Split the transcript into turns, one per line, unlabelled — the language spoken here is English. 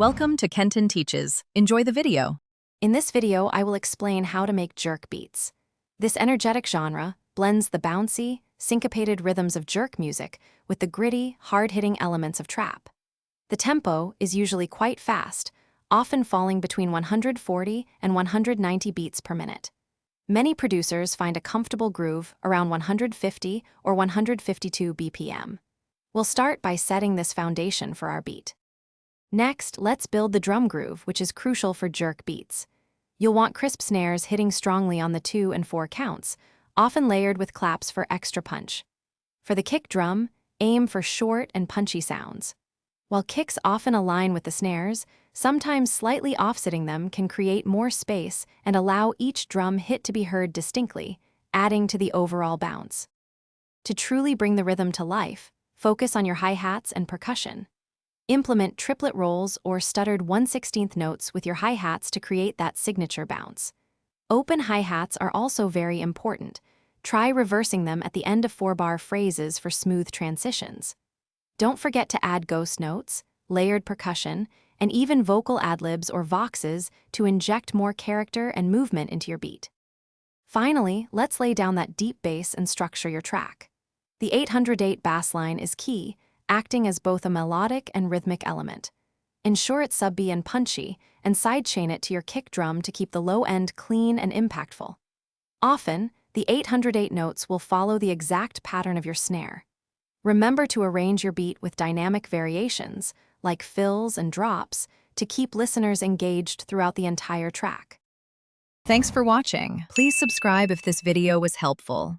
Welcome to Kenton Teaches. Enjoy the video.
In this video, I will explain how to make jerk beats. This energetic genre blends the bouncy, syncopated rhythms of jerk music with the gritty, hard-hitting elements of trap. The tempo is usually quite fast, often falling between 140 and 190 beats per minute. Many producers find a comfortable groove around 150 or 152 BPM. We'll start by setting this foundation for our beat. Next, let's build the drum groove, which is crucial for jerk beats. You'll want crisp snares hitting strongly on the 2 and 4 counts, often layered with claps for extra punch. For the kick drum, aim for short and punchy sounds. While kicks often align with the snares, sometimes slightly offsetting them can create more space and allow each drum hit to be heard distinctly, adding to the overall bounce. To truly bring the rhythm to life, focus on your hi-hats and percussion. Implement triplet rolls or stuttered 1/16 notes with your hi-hats to create that signature bounce. Open hi-hats are also very important. Try reversing them at the end of 4-bar phrases for smooth transitions. Don't forget to add ghost notes, layered percussion, and even vocal ad-libs or voxes to inject more character and movement into your beat. Finally, let's lay down that deep bass and structure your track. The 808 bass line is key, acting as both a melodic and rhythmic element. Ensure it's subby and punchy, and sidechain it to your kick drum to keep the low end clean and impactful. Often, the 808 notes will follow the exact pattern of your snare. Remember to arrange your beat with dynamic variations, like fills and drops, to keep listeners engaged throughout the entire track.
Thanks for watching. Please subscribe if this video was helpful.